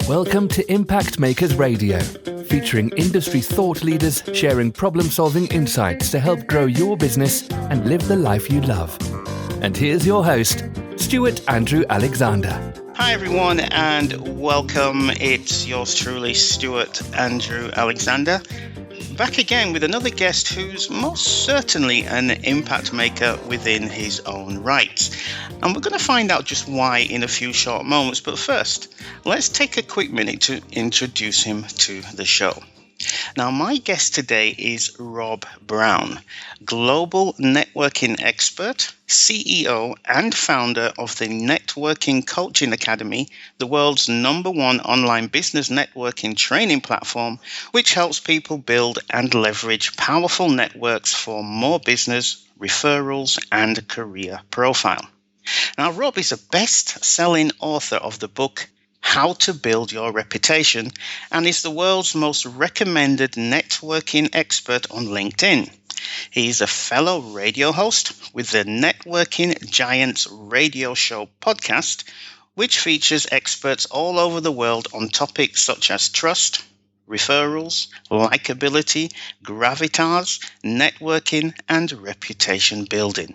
Welcome to Impact Makers Radio, featuring industry thought leaders sharing problem-solving insights to help grow your business and live the life you love. And here's your host, Stuart Andrew Alexander. Hi everyone and welcome. It's yours truly, Stuart Andrew Alexander, back again with another guest who's most certainly an impact maker within his own right. And we're going to find out just why in a few short moments. But first, let's take a quick minute to introduce him to the show. Now, my guest today is Rob Brown, global networking expert, CEO and founder of the Networking Coaching Academy, the world's #1 online business networking training platform, which helps people build and leverage powerful networks for more business, referrals, and career profile. Now, Rob is a best-selling author of the book How to Build Your Reputation, and is the world's most recommended networking expert on LinkedIn. He is a fellow radio host with the Networking Giants radio show podcast, which features experts all over the world on topics such as trust, referrals, likability, gravitas, networking, and reputation building.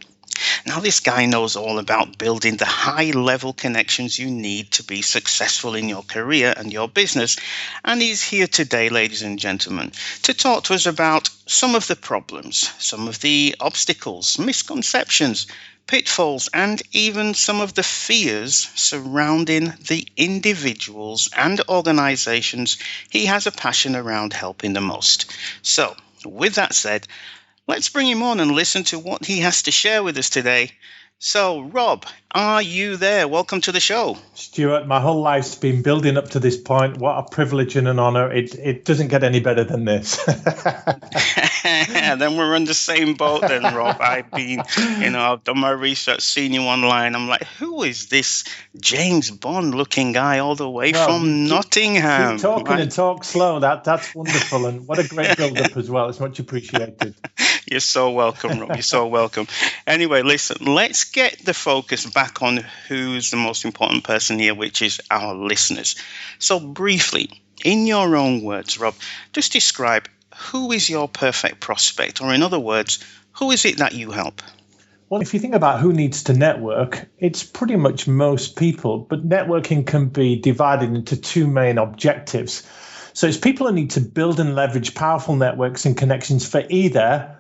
Now, this guy knows all about building the high-level connections you need to be successful in your career and your business. And he's here today, ladies and gentlemen, to talk to us about some of the problems, some of the obstacles, misconceptions, pitfalls, and even some of the fears surrounding the individuals and organizations he has a passion around helping the most. So, with that said, let's bring him on and listen to what he has to share with us today. So, Rob, are you there? Welcome to the show. Stuart, my whole life's been building up to this point. What a privilege and an honor. It doesn't get any better than this. Then we're in the same boat then, Rob. I've done my research, seen you online. I'm like, who is this James Bond looking guy all the way from Nottingham? Keep talking and talk slow. That's wonderful. And what a great build-up as well. It's much appreciated. You're so welcome, Rob. You're so welcome. Anyway, listen, let's get the focus back on who's the most important person here, which is our listeners. So briefly, in your own words, Rob, just describe who is your perfect prospect, or in other words, who is it that you help? Well, if you think about who needs to network, it's pretty much most people, but networking can be divided into two main objectives. So it's people who need to build and leverage powerful networks and connections for either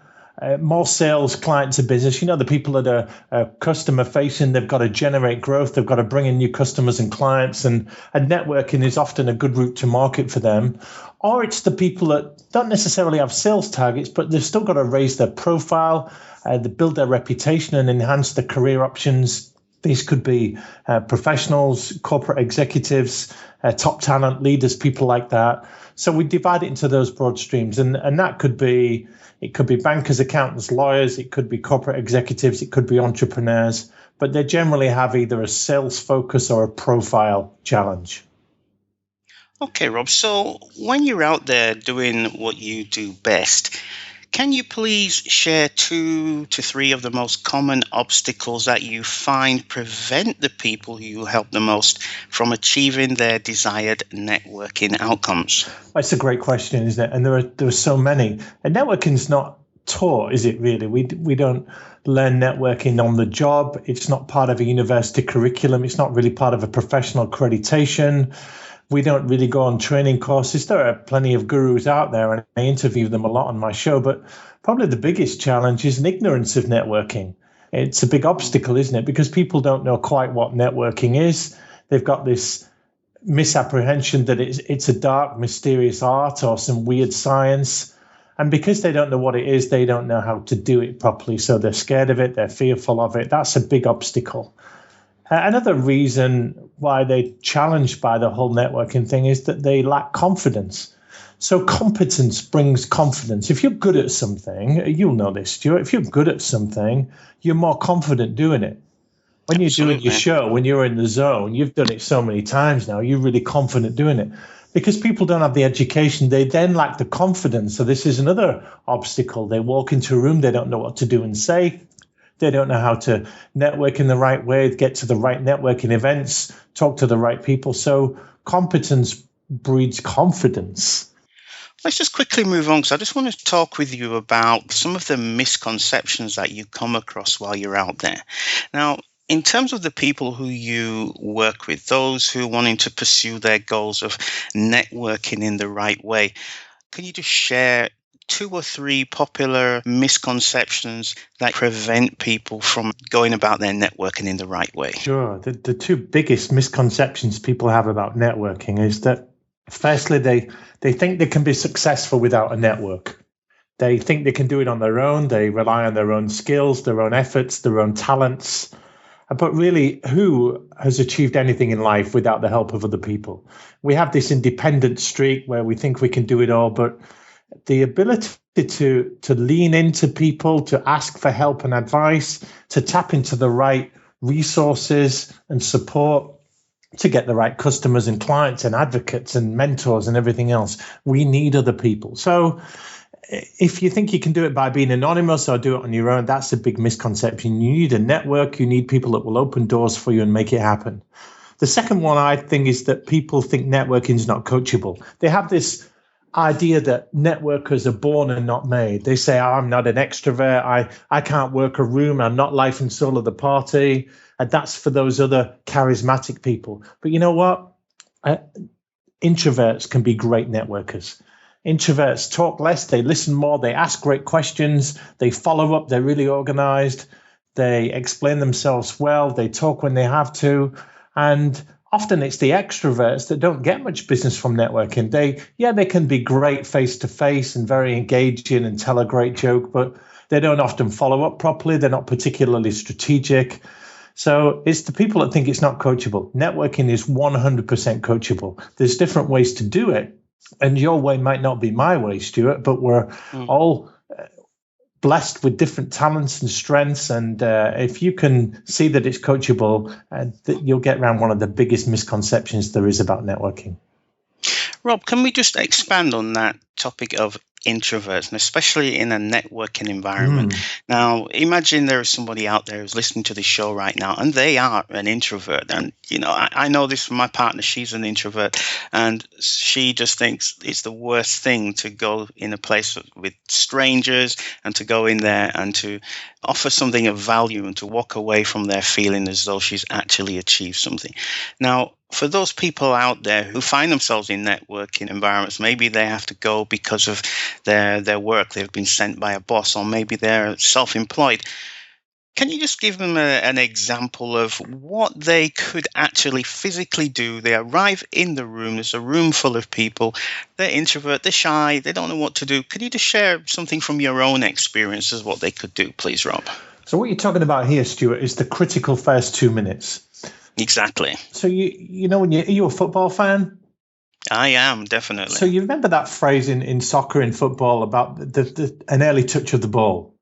more sales, clients, and business. You know, the people that are customer facing, they've got to generate growth. They've got to bring in new customers and clients, and networking is often a good route to market for them. Or it's the people that don't necessarily have sales targets, but they've still got to raise their profile, they build their reputation and enhance their career options. These could be professionals, corporate executives, top talent leaders, people like that. So we divide it into those broad streams, and that could be, it could be bankers, accountants, lawyers, it could be corporate executives, it could be entrepreneurs, but they generally have either a sales focus or a profile challenge. Okay, Rob, so when you're out there doing what you do best, can you please share 2 to 3 of the most common obstacles that you find prevent the people you help the most from achieving their desired networking outcomes? That's a great question, isn't it? And there are so many. And networking's not taught, is it really? We don't learn networking on the job. It's not part of a university curriculum. It's not really part of a professional accreditation. We don't really go on training courses. There are plenty of gurus out there, and I interview them a lot on my show, but probably the biggest challenge is an ignorance of networking. It's a big obstacle, isn't it? Because people don't know quite what networking is. They've got this misapprehension that it's a dark, mysterious art or some weird science. And because they don't know what it is, they don't know how to do it properly. So they're scared of it, they're fearful of it. That's a big obstacle. Another reason why they're challenged by the whole networking thing is that they lack confidence. So competence brings confidence. If you're good at something, you'll know this, Stuart, if you're good at something, you're more confident doing it. When you're doing your show, when you're in the zone, you've done it so many times now, you're really confident doing it. Because people don't have the education, they then lack the confidence. So this is another obstacle. They walk into a room, they don't know what to do and say. They don't know how to network in the right way, get to the right networking events, talk to the right people. So competence breeds confidence. Let's just quickly move on, because I just want to talk with you about some of the misconceptions that you come across while you're out there. Now, in terms of the people who you work with, those who are wanting to pursue their goals of networking in the right way, can you just share 2 or 3 popular misconceptions that prevent people from going about their networking in the right way? Sure. The 2 biggest misconceptions people have about networking is that, firstly, they think they can be successful without a network. They think they can do it on their own. They rely on their own skills, their own efforts, their own talents. But really, who has achieved anything in life without the help of other people? We have this independent streak where we think we can do it all, but the ability to lean into people, to ask for help and advice, to tap into the right resources and support, to get the right customers and clients and advocates and mentors and everything else, we need other people. So if you think you can do it by being anonymous or do it on your own, that's a big misconception. You need a network. You need people that will open doors for you and make it happen. The second one, I think, is that people think networking is not coachable. They have this idea that networkers are born and not made. They say, I'm not an extrovert. I can't work a room. I'm not life and soul of the party. And that's for those other charismatic people. But you know what? Introverts can be great networkers. Introverts talk less, they listen more, they ask great questions, they follow up, they're really organized, they explain themselves well, they talk when they have to. And often it's the extroverts that don't get much business from networking. They can be great face-to-face and very engaging and tell a great joke, but they don't often follow up properly. They're not particularly strategic. So it's the people that think it's not coachable. Networking is 100% coachable. There's different ways to do it. And your way might not be my way, Stuart, but we're all blessed with different talents and strengths. And if you can see that it's coachable, you'll get around one of the biggest misconceptions there is about networking. Rob, can we just expand on that topic of introverts, and especially in a networking environment? Now, imagine there is somebody out there who's listening to this show right now, and they are an introvert. And, I know this from my partner. She's an introvert, and she just thinks it's the worst thing to go in a place with strangers and to go in there and to offer something of value and to walk away from there feeling as though she's actually achieved something. Now, for those people out there who find themselves in networking environments, maybe they have to go because of their work. They've been sent by a boss, or maybe they're self-employed. Can you just give them an example of what they could actually physically do? They arrive in the room, there's a room full of people, they're introvert, they're shy, they don't know what to do. Can you just share something from your own experiences, what they could do, please, Rob? So what you're talking about here, Stuart, is the critical first 2 minutes. Exactly. So, are you a football fan? I am, definitely. So you remember that phrase in soccer, in football, about an early touch of the ball?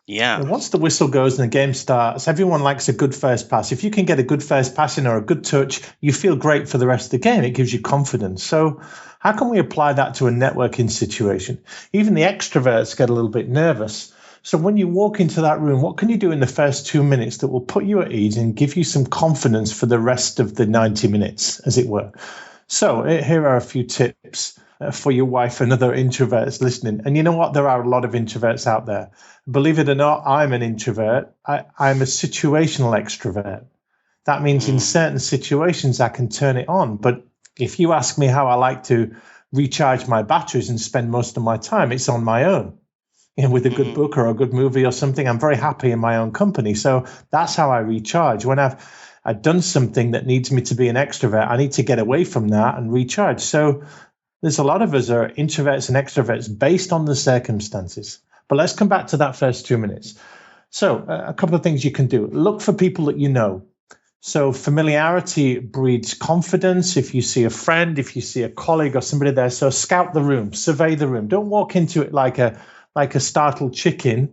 Yeah. And once the whistle goes and the game starts, everyone likes a good first pass. If you can get a good first pass in or a good touch, you feel great for the rest of the game. It gives you confidence. So how can we apply that to a networking situation? Even the extroverts get a little bit nervous. So when you walk into that room, what can you do in the first 2 minutes that will put you at ease and give you some confidence for the rest of the 90 minutes, as it were? So here are a few tips for your wife and other introverts listening. And you know what? There are a lot of introverts out there. Believe it or not, I'm an introvert. I'm a situational extrovert. That means in certain situations, I can turn it on. But if you ask me how I like to recharge my batteries and spend most of my time, it's on my own. With a good book or a good movie or something. I'm very happy in my own company. So that's how I recharge. When I've done something that needs me to be an extrovert, I need to get away from that and recharge. So there's a lot of us are introverts and extroverts based on the circumstances. But let's come back to that first 2 minutes. So a couple of things you can do. Look for people that you know. So familiarity breeds confidence. If you see a friend, if you see a colleague or somebody there, so scout the room, survey the room. Don't walk into it like a startled chicken.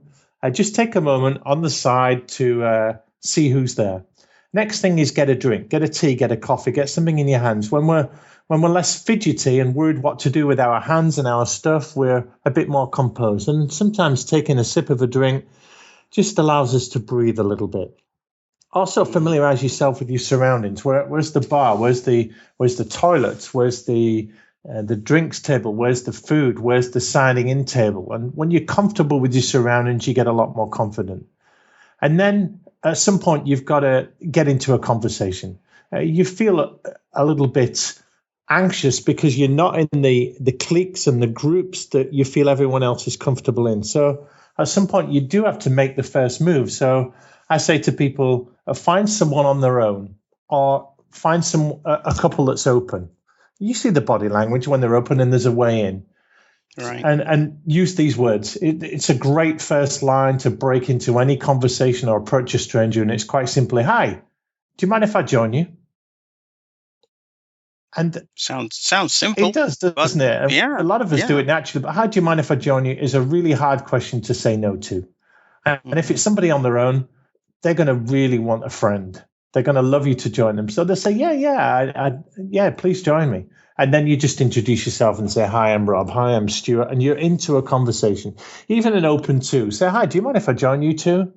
Just take a moment on the side to see who's there. Next thing is get a drink, get a tea, get a coffee, get something in your hands. When we're less fidgety and worried what to do with our hands and our stuff, we're a bit more composed. And sometimes taking a sip of a drink just allows us to breathe a little bit. Also, familiarize yourself with your surroundings. Where's the bar? Where's the toilets? Where's the drinks table? Where's the food? Where's the signing in table? And when you're comfortable with your surroundings, you get a lot more confident. And then at some point, you've got to get into a conversation. You feel a little bit anxious because you're not in the cliques and the groups that you feel everyone else is comfortable in. So at some point, you do have to make the first move. So I say to people, find someone on their own, or find a couple that's open. You see the body language when they're open and there's a way in. Right. And use these words. It's a great first line to break into any conversation or approach a stranger, and it's quite simply, "Hi, do you mind if I join you?" And sounds simple. It does, doesn't it? And yeah. A lot of us do it naturally, but "How do you mind if I join you?" is a really hard question to say no to. And if it's somebody on their own, they're going to really want a friend. They're going to love you to join them. So they'll say, yeah, please join me. And then you just introduce yourself and say, "Hi, I'm Rob. Hi, I'm Stuart." And you're into a conversation. Even an open two. Say, "Hi, do you mind if I join you too?"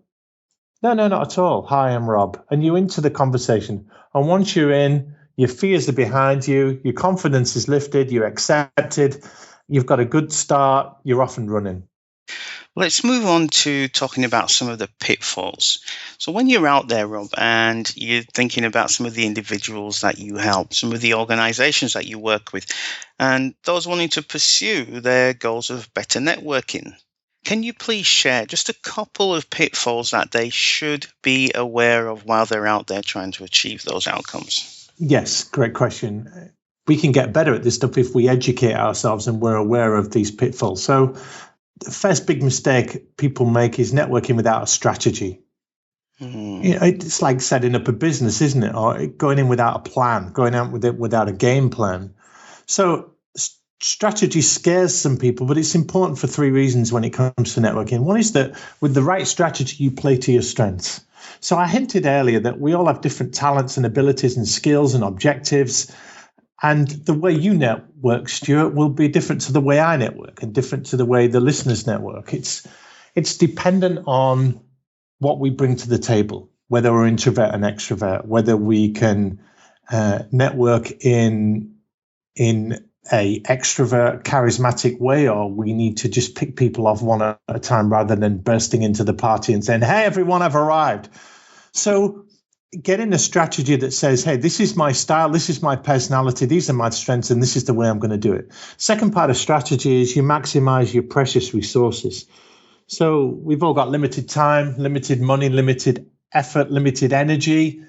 No, not at all. "Hi, I'm Rob." And you're into the conversation. And once you're in, your fears are behind you. Your confidence is lifted. You're accepted. You've got a good start. You're off and running. Let's move on to talking about some of the pitfalls. So when you're out there, Rob, and you're thinking about some of the individuals that you help, some of the organizations that you work with, and those wanting to pursue their goals of better networking, can you please share just a couple of pitfalls that they should be aware of while they're out there trying to achieve those outcomes? Yes, great question. We can get better at this stuff if we educate ourselves and we're aware of these pitfalls. So the first big mistake people make is networking without a strategy. It's like setting up a business, isn't it? Or going in without a plan, going out with it without a game plan. So strategy scares some people, but it's important for three reasons when it comes to networking. One is that with the right strategy, you play to your strengths. So I hinted earlier that we all have different talents and abilities and skills and objectives. And the way you network, Stuart, will be different to the way I network and different to the way the listeners network. It's dependent on what we bring to the table, whether we're introvert and extrovert, whether we can network in a extrovert, charismatic way, or we need to just pick people off one at a time rather than bursting into the party and saying, "Hey, everyone, I've arrived." So getting a strategy that says, "Hey, this is my style, this is my personality, these are my strengths, and this is the way I'm going to do it." Second part of strategy is you maximize your precious resources. So we've all got limited time, limited money, limited effort, limited energy.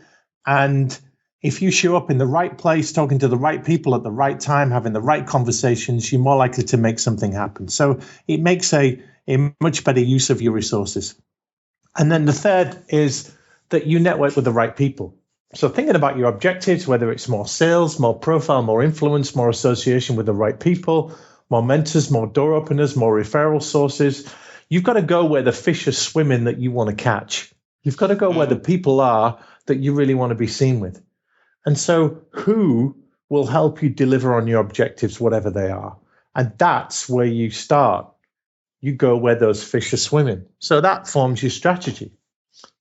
And if you show up in the right place, talking to the right people at the right time, having the right conversations, you're more likely to make something happen. So it makes a much better use of your resources. And then the third is that you network with the right people. So thinking about your objectives, whether it's more sales, more profile, more influence, more association with the right people, more mentors, more door openers, more referral sources, you've got to go where the fish are swimming that you want to catch. You've got to go where the people are that you really want to be seen with. And so who will help you deliver on your objectives, whatever they are? And that's where you start. You go where those fish are swimming. So that forms your strategy.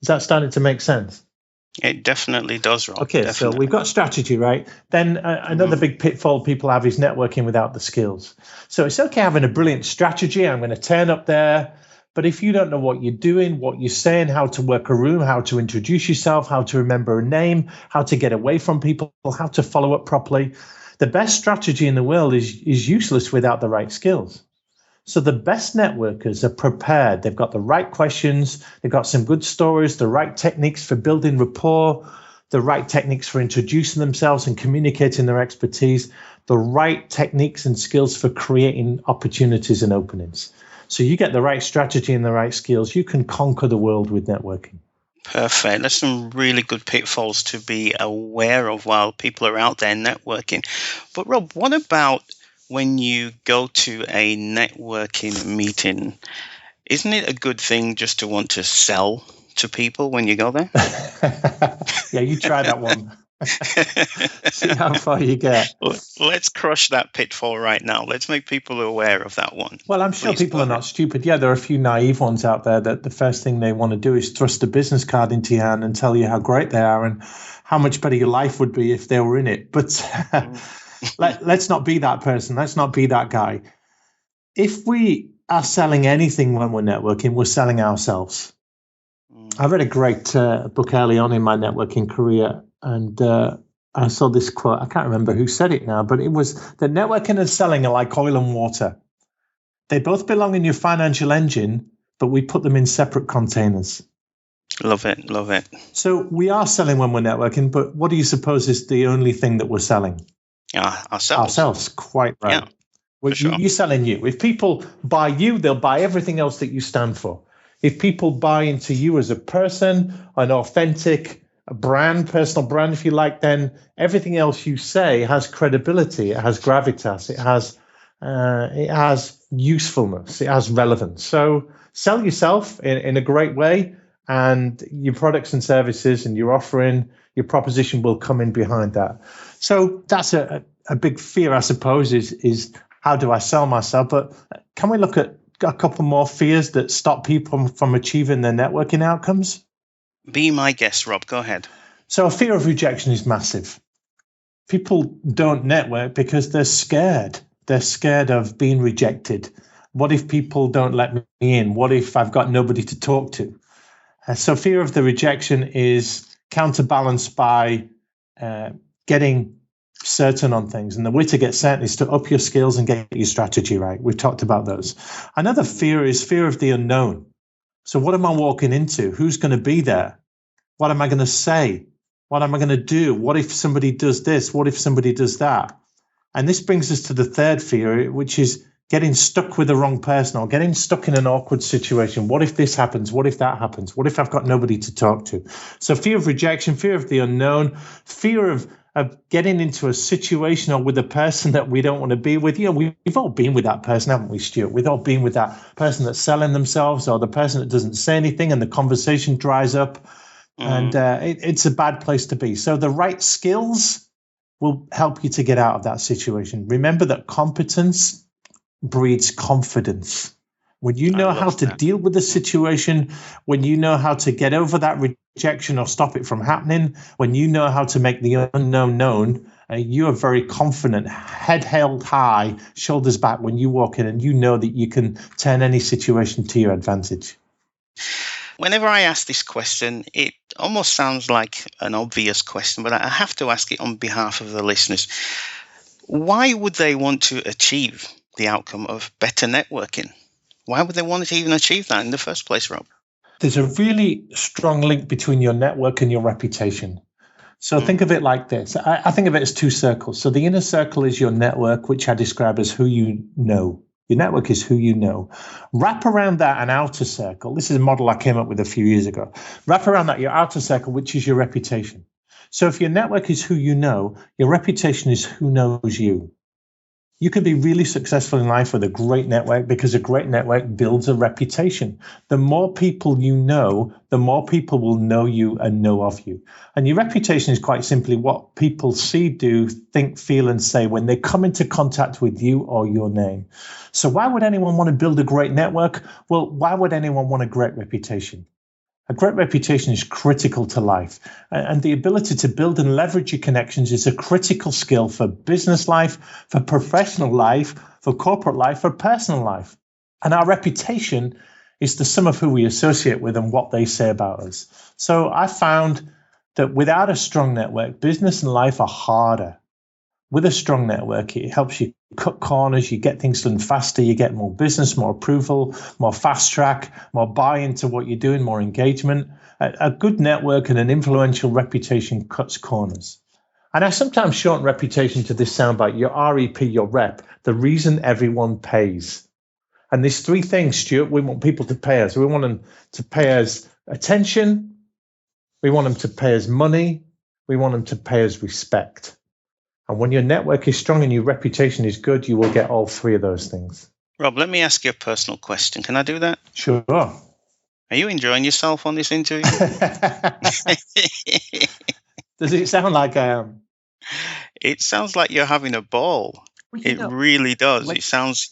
Is that starting to make sense? It definitely does, Rob. Okay, definitely. So we've got strategy, right? Then another big pitfall people have is networking without the skills. So it's okay having a brilliant strategy. I'm going to turn up there. But if you don't know what you're doing, what you're saying, how to work a room, how to introduce yourself, how to remember a name, how to get away from people, how to follow up properly, the best strategy in the world is useless without the right skills. So the best networkers are prepared. They've got the right questions. They've got some good stories, the right techniques for building rapport, the right techniques for introducing themselves and communicating their expertise, the right techniques and skills for creating opportunities and openings. So you get the right strategy and the right skills, you can conquer the world with networking. Perfect. That's some really good pitfalls to be aware of while people are out there networking. But Rob, what about when you go to a networking meeting? Isn't it a good thing just to want to sell to people when you go there? Yeah, you try that one. See how far you get. Let's crush that pitfall right now. Let's make people aware of that one. Well, I'm sure people are not stupid. Yeah, there are a few naive ones out there that the first thing they want to do is thrust a business card into your hand and tell you how great they are and how much better your life would be if they were in it. But let's not be that person. Let's not be that guy. If we are selling anything when we're networking, we're selling ourselves. I read a great book early on in my networking career, and I saw this quote. I can't remember who said it now, but it was that networking and selling are like oil and water. They both belong in your financial engine, but we put them in separate containers. Love it, love it. So we are selling when we're networking, but what do you suppose is the only thing that we're selling? Ourselves. Ourselves, quite right. Yeah, sure. You're selling you. If people buy you, they'll buy everything else that you stand for. If people buy into you as a person, an authentic brand, personal brand, if you like, then everything else you say has credibility. It has gravitas. It has usefulness. It has relevance. So sell yourself in a great way, and your products and services and your offering, your proposition will come in behind that. So that's a big fear, I suppose, is how do I sell myself? But can we look at a couple more fears that stop people from achieving their networking outcomes? Be my guest, Rob. Go ahead. So a fear of rejection is massive. People don't network because they're scared. They're scared of being rejected. What if people don't let me in? What if I've got nobody to talk to? So fear of the rejection is counterbalanced by getting certain on things. And the way to get certain is to up your skills and get your strategy right. We've talked about those. Another fear is fear of the unknown. So what am I walking into? Who's going to be there? What am I going to say? What am I going to do? What if somebody does this? What if somebody does that? And this brings us to the third fear, which is getting stuck with the wrong person or getting stuck in an awkward situation. What if this happens? What if that happens? What if I've got nobody to talk to? So fear of rejection, fear of the unknown, fear of getting into a situation or with a person that we don't want to be with. You know, we've all been with that person, haven't we, Stuart? We've all been with that person that's selling themselves or the person that doesn't say anything and the conversation dries up. And it's a bad place to be. So the right skills will help you to get out of that situation. Remember that competence breeds confidence. When you know how to deal with the situation, when you know how to get over that rejection or stop it from happening, when you know how to make the unknown known, you are very confident, head held high, shoulders back when you walk in, and you know that you can turn any situation to your advantage. Whenever I ask this question, it almost sounds like an obvious question, but I have to ask it on behalf of the listeners. Why would they want to achieve the outcome of better networking? Why would they want to even achieve that in the first place, Rob? There's a really strong link between your network and your reputation. So think of it like this. I think of it as two circles. So the inner circle is your network, which I describe as who you know. Your network is who you know. Wrap around that an outer circle. This is a model I came up with a few years ago. Wrap around that your outer circle, which is your reputation. So if your network is who you know, your reputation is who knows you. You can be really successful in life with a great network because a great network builds a reputation. The more people you know, the more people will know you and know of you. And your reputation is quite simply what people see, do, think, feel, and say when they come into contact with you or your name. So why would anyone want to build a great network? Well, why would anyone want a great reputation? A great reputation is critical to life, and the ability to build and leverage your connections is a critical skill for business life, for professional life, for corporate life, for personal life. And our reputation is the sum of who we associate with and what they say about us. So I found that without a strong network, business and life are harder. With a strong network, it helps you cut corners, you get things done faster, you get more business, more approval, more fast track, more buy-in to what you're doing, more engagement. A good network and an influential reputation cuts corners. And I sometimes shorten reputation to this soundbite, your REP, your rep, the reason everyone pays. And there's three things, Stuart, we want people to pay us. We want them to pay us attention, we want them to pay us money, we want them to pay us respect. And when your network is strong and your reputation is good, you will get all three of those things. Rob, let me ask you a personal question. Can I do that? Sure. Are you enjoying yourself on this interview? Does it sound like I am? It sounds like you're having a ball. Well, It really does.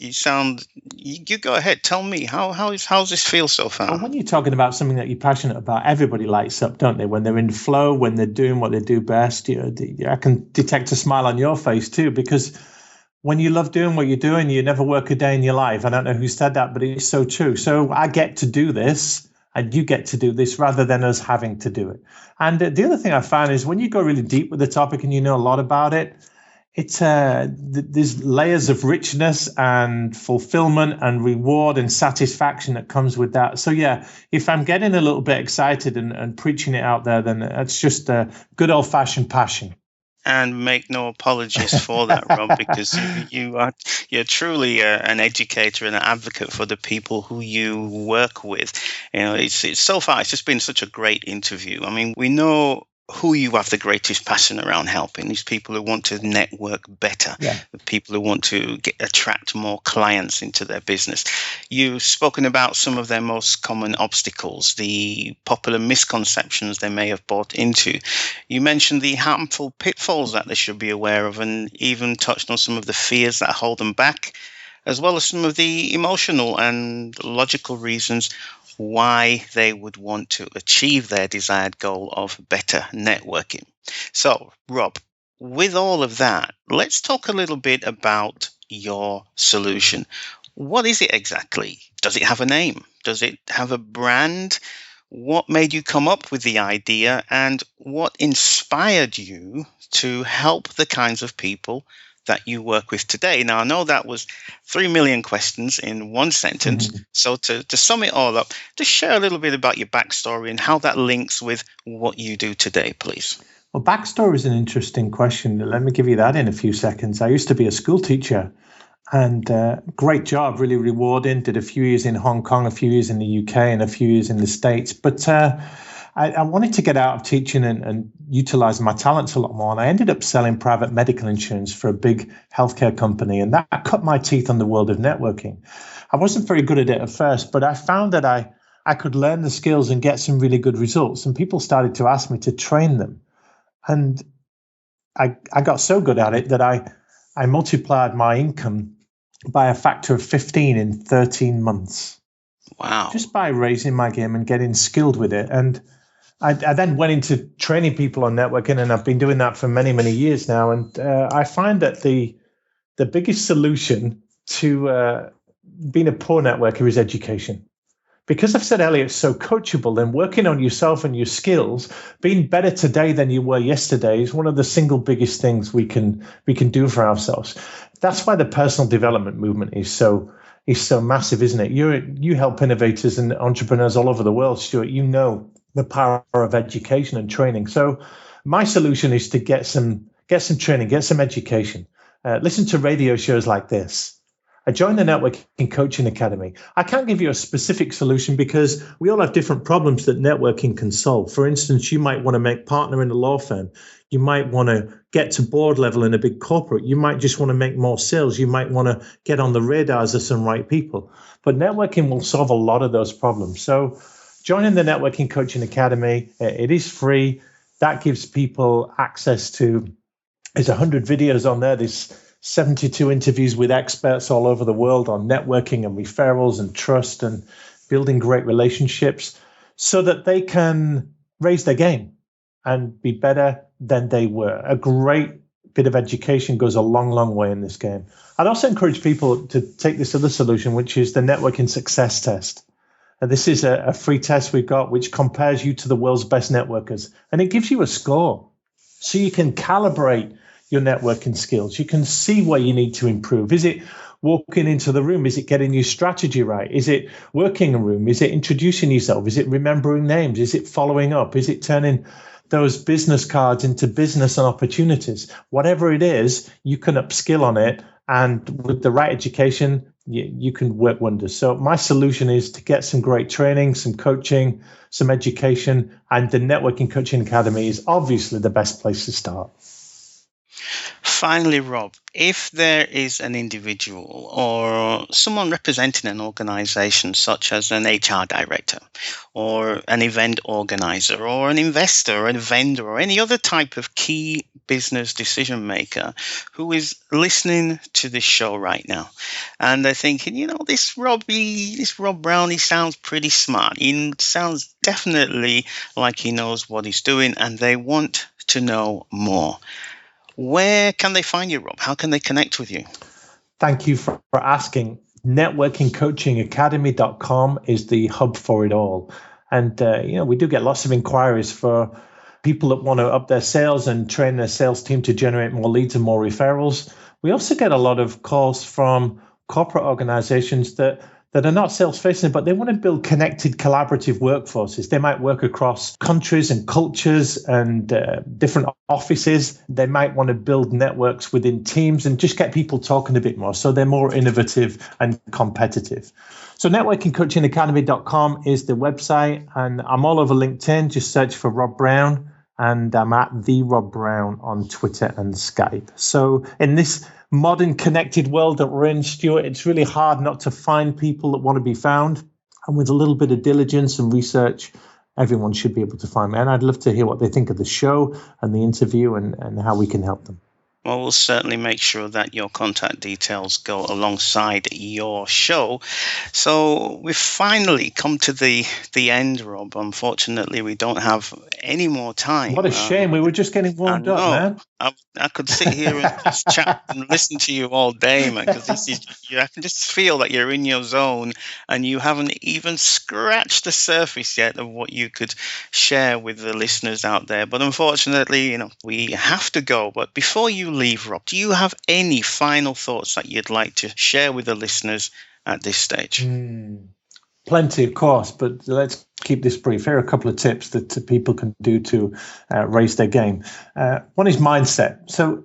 You go ahead. Tell me, how's this feel so far? Well, when you're talking about something that you're passionate about, everybody lights up, don't they? When they're in flow, when they're doing what they do best, I can detect a smile on your face too, because when you love doing what you're doing, you never work a day in your life. I don't know who said that, but it's so true. So I get to do this and you get to do this rather than us having to do it. And the other thing I found is when you go really deep with the topic and you know a lot about it, there's layers of richness and fulfillment and reward and satisfaction that comes with that. So yeah, if I'm getting a little bit excited and preaching it out there, then it's just a good old fashioned passion. And make no apologies for that, Rob, because you're truly an educator and an advocate for the people who you work with. You know, it's so far it's just been such a great interview. I mean, we know who you have the greatest passion around helping, these people who want to network better, the people who want to attract more clients into their business. You've spoken about some of their most common obstacles, the popular misconceptions they may have bought into. You mentioned the harmful pitfalls that they should be aware of, and even touched on some of the fears that hold them back, as well as some of the emotional and logical reasons why they would want to achieve their desired goal of better networking. So, Rob, with all of that, let's talk a little bit about your solution. What is it exactly? Does it have a name? Does it have a brand? What made you come up with the idea, and what inspired you to help the kinds of people that you work with today? Now, I know that was 3 million questions in one sentence. Mm-hmm. So to sum it all up, just share a little bit about your backstory and how that links with what you do today, please. Well, backstory is an interesting question. Let me give you that in a few seconds. I used to be a school teacher, and great job, really rewarding. Did a few years in Hong Kong, a few years in the UK, and a few years in the States. But I wanted to get out of teaching and utilize my talents a lot more. And I ended up selling private medical insurance for a big healthcare company. And that cut my teeth on the world of networking. I wasn't very good at it at first, but I found that I could learn the skills and get some really good results. And people started to ask me to train them. And I got so good at it that I multiplied my income by a factor of 15 in 13 months. Wow. Just by raising my game and getting skilled with it. And I then went into training people on networking, and I've been doing that for many, many years now. And I find that the biggest solution to being a poor networker is education. Because I've said earlier, it's so coachable, then working on yourself and your skills, being better today than you were yesterday is one of the single biggest things we can do for ourselves. That's why the personal development movement is so massive, isn't it? You help innovators and entrepreneurs all over the world, Stuart. You know the power of education and training. So my solution is to get some training, get some education. Listen to radio shows like this. I joined the Networking Coaching Academy. I can't give you a specific solution because we all have different problems that networking can solve. For instance, you might want to make partner in a law firm. You might want to get to board level in a big corporate. You might just want to make more sales. You might want to get on the radars of some right people. But networking will solve a lot of those problems. So joining the Networking Coaching Academy, it is free. That gives people access to, there's 100 videos on there. There's 72 interviews with experts all over the world on networking and referrals and trust and building great relationships so that they can raise their game and be better than they were. A great bit of education goes a long, long way in this game. I'd also encourage people to take this other solution, which is the Networking Success Test. And this is a free test we've got which compares you to the world's best networkers. And it gives you a score so you can calibrate your networking skills. You can see where you need to improve. Is it walking into the room? Is it getting your strategy right? Is it working a room? Is it introducing yourself? Is it remembering names? Is it following up? Is it turning those business cards into business and opportunities? Whatever it is, you can upskill on it. And with the right education, you can work wonders. So my solution is to get some great training, some coaching, some education, and the Networking Coaching Academy is obviously the best place to start. Finally, Rob, if there is an individual or someone representing an organization, such as an HR director or an event organizer or an investor or a vendor or any other type of key business decision maker who is listening to this show right now, and they're thinking, this Rob Brown, he sounds pretty smart. He sounds definitely like he knows what he's doing, and they want to know more. Where can they find you, Rob? How can they connect with you? Thank you for asking. Networkingcoachingacademy.com is the hub for it all. And, we do get lots of inquiries for people that want to up their sales and train their sales team to generate more leads and more referrals. We also get a lot of calls from corporate organizations that are not sales-facing, but they want to build connected, collaborative workforces. They might work across countries and cultures and different offices. They might want to build networks within teams and just get people talking a bit more. So they're more innovative and competitive. So networkingcoachingacademy.com is the website, and I'm all over LinkedIn. Just search for Rob Brown, and I'm at the Rob Brown on Twitter and Skype. So in this modern connected world that we're in, Stuart, it's really hard not to find people that want to be found. And with a little bit of diligence and research, everyone should be able to find me. And I'd love to hear what they think of the show and the interview and how we can help them. Well, we'll certainly make sure that your contact details go alongside your show. So we've finally come to the end, Rob. Unfortunately, we don't have any more time. What a shame. We were just getting warmed up, man. I could sit here and just chat and listen to you all day, man, because I can just feel that you're in your zone and you haven't even scratched the surface yet of what you could share with the listeners out there. But unfortunately, we have to go. But before you leave, Rob, do you have any final thoughts that you'd like to share with the listeners at this stage? Plenty, of course, but let's keep this brief. Here are a couple of tips that people can do to raise their game. One is mindset. So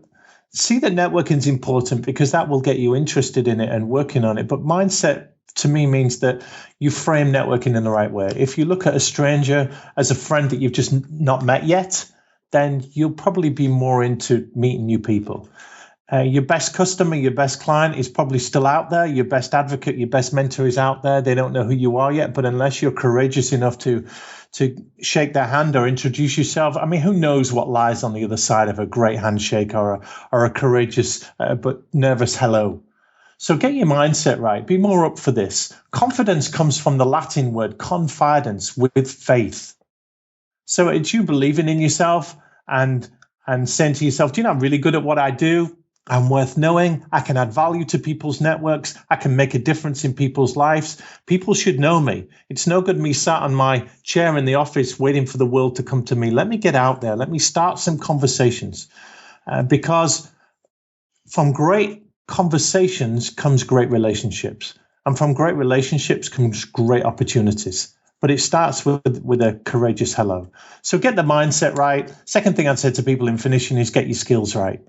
see that networking is important because that will get you interested in it and working on it. But mindset to me means that you frame networking in the right way. If you look at a stranger as a friend that you've just not met yet, then you'll probably be more into meeting new people. Your best customer, your best client is probably still out there. Your best advocate, your best mentor is out there. They don't know who you are yet, but unless you're courageous enough to shake their hand or introduce yourself, I mean, who knows what lies on the other side of a great handshake or a courageous but nervous hello. So get your mindset right. Be more up for this. Confidence comes from the Latin word confidens, with faith. So it's you believing in yourself and saying to yourself, I'm really good at what I do. I'm worth knowing. I can add value to people's networks. I can make a difference in people's lives. People should know me. It's no good me sat on my chair in the office waiting for the world to come to me. Let me get out there. Let me start some conversations because from great conversations comes great relationships. And from great relationships comes great opportunities. But it starts with a courageous hello. So get the mindset right. Second thing I'd say to people in finishing is get your skills right.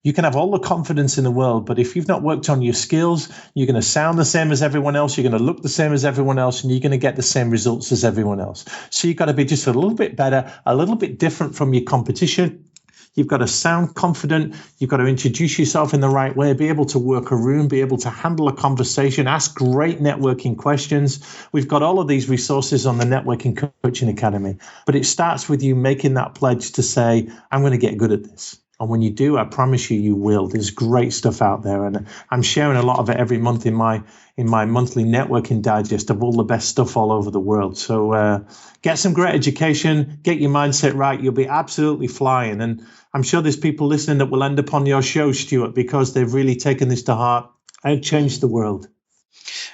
You can have all the confidence in the world, but if you've not worked on your skills, you're going to sound the same as everyone else. You're going to look the same as everyone else, and you're going to get the same results as everyone else. So you've got to be just a little bit better, a little bit different from your competition. You've got to sound confident. You've got to introduce yourself in the right way, be able to work a room, be able to handle a conversation, ask great networking questions. We've got all of these resources on the Networking Coaching Academy, but it starts with you making that pledge to say, I'm going to get good at this. And when you do, I promise you will. There's great stuff out there. And I'm sharing a lot of it every month in my monthly networking digest of all the best stuff all over the world. So get some great education, get your mindset right. You'll be absolutely flying. And I'm sure there's people listening that will end up on your show, Stuart, because they've really taken this to heart and changed the world.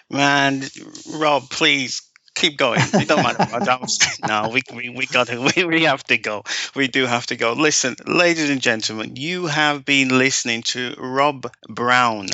Man, Rob, please. Keep going. It don't matter. No, we have to go. We do have to go. Listen, ladies and gentlemen, you have been listening to Rob Brown,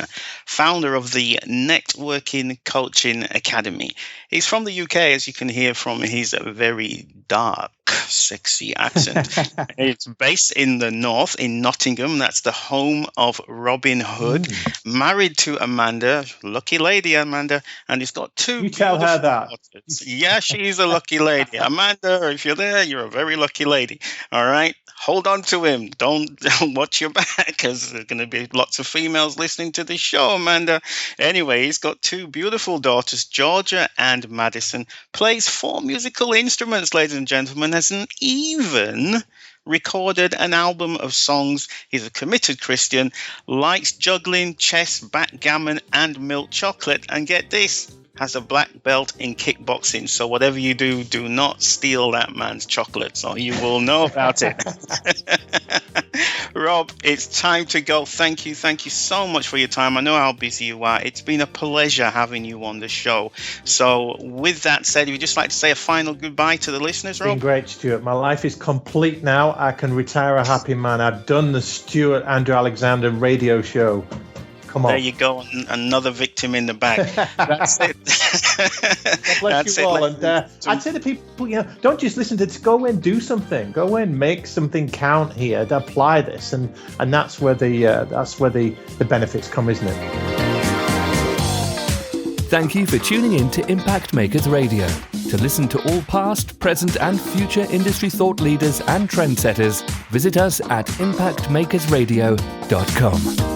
founder of the Networking Coaching Academy. He's from the UK, as you can hear from his very dark, sexy accent. It's based in the north, in Nottingham. That's the home of Robin Hood. Married to Amanda, lucky lady Amanda, and he's got two. You tell her that. Daughters. Yeah, she's a lucky lady. Amanda, if you're there, you're a very lucky lady. All right. hold on to him. Don't watch your back, because there's going to be lots of females listening to this show, Amanda. Anyway, he's got 2 beautiful daughters, Georgia and Madison. Plays 4 musical instruments, ladies and gentlemen. Hasn't even recorded an album of songs. He's a committed Christian, likes juggling, chess, backgammon, and milk chocolate. And get this, has a black belt in kickboxing. So whatever you do, do not steal that man's chocolates, or you will know about it. Rob, it's time to go. Thank you so much for your time. I know how busy you are. It's been a pleasure having you on the show. So with that said, would you just like to say a final goodbye to the listeners, Rob? It's been great, Stuart. My life is complete now. I can retire a happy man. I've done the Stuart Andrew Alexander radio show. Come on. There you go, another victim in the bag. That's it. God bless you all. And I'd say to people, don't just listen to this. Go and do something. Go and make something count here. To apply this, and that's where the benefits come, isn't it? Thank you for tuning in to Impact Makers Radio. To listen to all past, present, and future industry thought leaders and trendsetters, visit us at impactmakersradio.com.